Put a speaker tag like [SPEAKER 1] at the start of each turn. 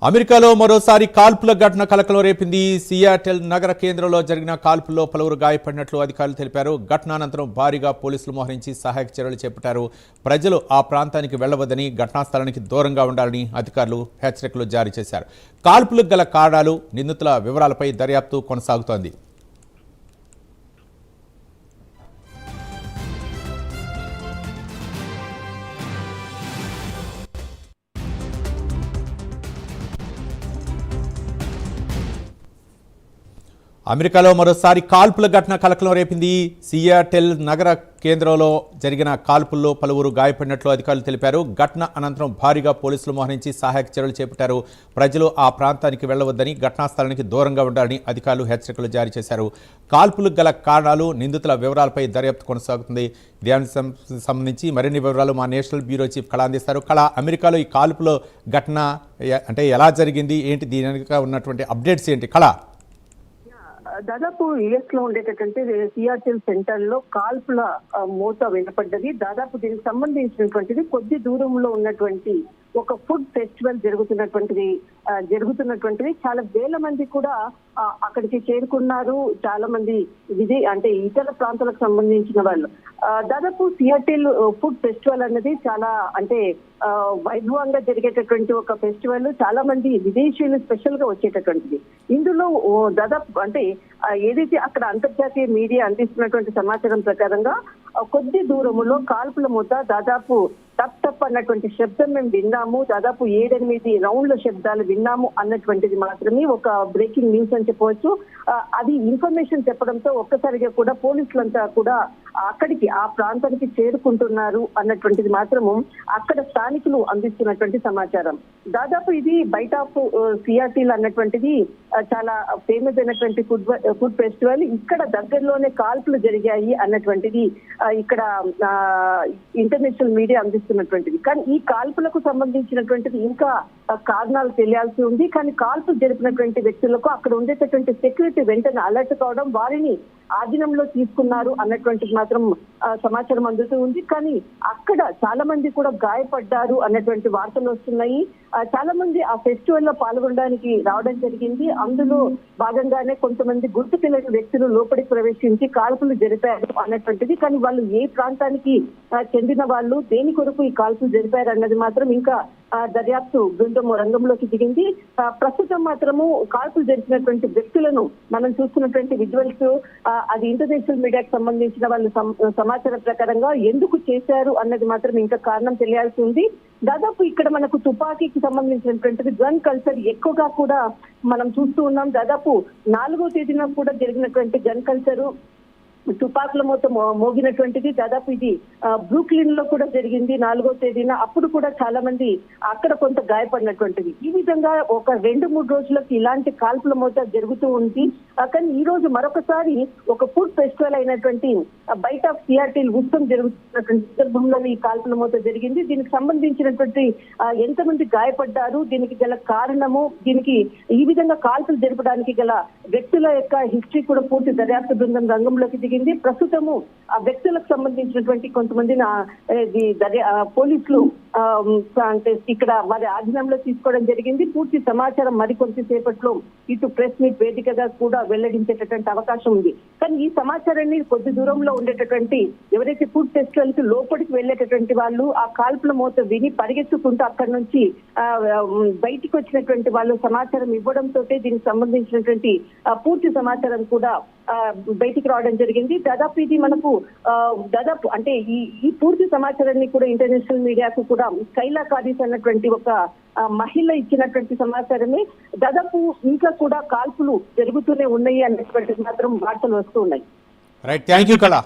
[SPEAKER 1] అమెరికాలో మరోసారి కాల్పుల ఘటన కలకలం రేపింది. సియాటెల్ నగర కేంద్రంలో జరిగిన కాల్పుల్లో పలువురు గాయపడినట్లు అధికారులు తెలిపారు. ఘటనానంతరం భారీగా పోలీసులు మోహరించి సహాయక చర్యలు చేపట్టారు. ప్రజలు ఆ ప్రాంతానికి వెళ్లవద్దని, ఘటనా స్థలానికి దూరంగా ఉండాలని అధికారులు హెచ్చరికలు జారీ చేశారు. కాల్పులకు గల కారణాలు, నిందితుల వివరాలపై దర్యాప్తు కొనసాగుతోంది. అమెరికాలో మరోసారి కాల్పుల ఘటన కలకలం రేపింది. సియాటెల్ నగర కేంద్రంలో జరిగిన కాల్పుల్లో పలువురు గాయపడినట్లు అధికారులు తెలిపారు. ఘటన అనంతరం భారీగా పోలీసులు మోహరించి సహాయక చర్యలు చేపట్టారు. ప్రజలు ఆ ప్రాంతానికి వెళ్లవద్దని, ఘటనా స్థలానికి దూరంగా ఉండాలని అధికారులు హెచ్చరికలు జారీ చేశారు. కాల్పులకు గల కారణాలు, నిందితుల వివరాలపై దర్యాప్తు కొనసాగుతుంది. దానికి సంబంధించి మరిన్ని వివరాలు మా నేషనల్ బ్యూరో చీఫ్ కళ అందిస్తారు. కళ, అమెరికాలో ఈ కాల్పుల ఘటన అంటే ఎలా జరిగింది, ఏంటి, దీని వెనుక ఉన్నటువంటి అప్డేట్స్ ఏంటి? కళ,
[SPEAKER 2] దాదాపు యుఎస్ లో ఉండేటటువంటి సియాటెల్ సెంటర్ లో కాల్పుల మోత వినపడ్డది. దాదాపు దీనికి సంబంధించినటువంటిది కొద్ది దూరంలో ఉన్నటువంటి ఒక ఫుడ్ ఫెస్టివల్ జరుగుతున్నటువంటిది చాలా వేల మంది కూడా అక్కడికి చేరుకున్నారు. చాలా మంది అంటే ఇతర ప్రాంతాలకు సంబంధించిన వాళ్ళు. దాదాపు సియాటెల్ ఫుడ్ ఫెస్టివల్ అనేది చాలా అంటే వైభవంగా జరిగేటటువంటి ఒక ఫెస్టివల్. చాలా మంది విదేశీయులు స్పెషల్ గా వచ్చేటటువంటిది. ఇందులో దాదాపు అంటే ఏదైతే అక్కడ అంతర్జాతీయ మీడియా అందిస్తున్నటువంటి సమాచారం ప్రకారంగా కొద్ది దూరములో కాల్పుల మూత దాదాపు టప్ అన్నటువంటి శబ్దం మేము విన్నాము. దాదాపు 7-8 రౌండ్ల శబ్దాలు విన్నాము అన్నటువంటిది మాత్రమే ఒక బ్రేకింగ్ న్యూస్ అని చెప్పవచ్చు. అది ఇన్ఫర్మేషన్ చెప్పడంతో ఒక్కసారిగా కూడా పోలీసులంతా కూడా అక్కడికి ఆ ప్రాంతానికి చేరుకుంటున్నారు అన్నటువంటిది మాత్రము అక్కడ స్థానికులు అందిస్తున్నటువంటి సమాచారం. దాదాపు ఇది బైట్ ఆఫ్ సియాటిల్ అన్నటువంటిది చాలా ఫేమస్ అయినటువంటి ఫుడ్ ఫెస్టివల్. ఇక్కడ దగ్గరలోనే కాల్పులు జరిగాయి అన్నటువంటిది ఇక్కడ ఇంటర్నేషనల్ మీడియా అందిస్తున్నటువంటిది. కానీ ఈ కాల్పులకు సంబంధించినటువంటిది ఇంకా కారణాలు తెలియాల్సి ఉంది. కానీ కాల్పులు జరిపినటువంటి వ్యక్తులకు అక్కడ ఉండేటటువంటి సెక్యూరిటీ వెంటనే అలర్ట్ కావడం, వారిని ఆధీనంలో తీసుకున్నారు అన్నటువంటిది మాత్రం సమాచారం అందుతూ ఉంది. కానీ అక్కడ చాలా మంది కూడా గాయపడ్డారు అన్నటువంటి వార్తలు వస్తున్నాయి. చాలా మంది ఆ ఫెస్టివల్ లో పాల్గొనడానికి రావడం జరిగింది. అందులో భాగంగానే కొంతమంది గుర్తు తెలియని వ్యక్తులు లోపలికి ప్రవేశించి కాల్పులు జరిపారు అన్నటువంటిది. కానీ వాళ్ళు ఏ ప్రాంతానికి చెందిన వాళ్ళు, దేని కొరకు ఈ కాల్పులు జరిపారు అన్నది మాత్రం ఇంకా దర్యాప్తు బృందం రంగంలోకి దిగింది. ప్రస్తుతం మాత్రము కాల్పులు జరిపినటువంటి వ్యక్తులను మనం చూస్తున్నటువంటి విజువల్స్ అది ఇంటర్నేషనల్ మీడియాకి సంబంధించిన వాళ్ళు సమాచారం ప్రకారంగా ఎందుకు చేశారు అన్నది మాత్రం ఇంకా కారణం తెలియాల్సి ఉంది. దాదాపు ఇక్కడ మనకు తుపాకీకి సంబంధించినటువంటిది గన్ కల్చర్ ఎక్కువగా కూడా మనం చూస్తూ ఉన్నాం. దాదాపు 4వ తేదీన కూడా జరిగినటువంటి గన్ కల్చరు తుపాకుల మొత్తం మోగినటువంటిది. దాదాపు ఇది బ్రూక్లిన్ లో కూడా జరిగింది 4వ తేదీన. అప్పుడు కూడా చాలా మంది అక్కడ కొంత గాయపడినటువంటిది. ఈ విధంగా ఒక 2-3 రోజులకు ఇలాంటి కాల్పుల మోత జరుగుతూ ఉంది. కానీ ఈ రోజు మరొకసారి ఒక ఫుడ్ ఫెస్టివల్ అయినటువంటి బైట్ ఆఫ్ సియాటిల్ ఉత్సవం జరుగుతున్నటువంటి సందర్భంలో ఈ కాల్పుల మోత జరిగింది. దీనికి సంబంధించినటువంటి ఎంతమంది గాయపడ్డారు, దీనికి గల కారణము, దీనికి ఈ విధంగా కాల్పులు జరపడానికి గల వ్యక్తుల యొక్క హిస్టరీ కూడా పూర్తి దర్యాప్తు బృందం రంగంలోకి దిగింది. ప్రస్తుతము ఆ వ్యక్తులకు సంబంధించినటువంటి కొంతమంది పోలీసులు అంటే ఇక్కడ వారి ఆధీనంలో తీసుకోవడం జరిగింది. పూర్తి సమాచారం మరికొంతసేపట్లో ఇటు ప్రెస్ మీట్ వేదికగా కూడా వెల్లడించేటటువంటి అవకాశం ఉంది. కానీ ఈ సమాచారాన్ని కొద్ది దూరంలో ఉండేటటువంటి ఎవరైతే ఫుడ్ ఫెస్టివల్ కి లోపలికి వెళ్ళేటటువంటి వాళ్ళు ఆ కాల్పుల మోత విని పరిగెత్తుకుంటూ అక్కడి నుంచి బయటికి వచ్చినటువంటి వాళ్ళు సమాచారం ఇవ్వడంతో దీనికి సంబంధించినటువంటి పూర్తి సమాచారం కూడా బయటికి రావడం జరిగింది. దాదాపు ఇది మనకు దాదాపు అంటే ఈ పూర్తి సమాచారాన్ని కూడా ఇంటర్నేషనల్ మీడియాకు కూడా కైలా కారీస్ అన్నటువంటి ఒక మహిళ ఇచ్చినటువంటి సమాచారమే. దాదాపు ఇంకా కూడా కాల్పులు జరుగుతూనే ఉన్నాయి అన్నటువంటి మాత్రం వార్తలు వస్తూ ఉన్నాయి.
[SPEAKER 1] రైట్, థ్యాంక్ యూ కళ.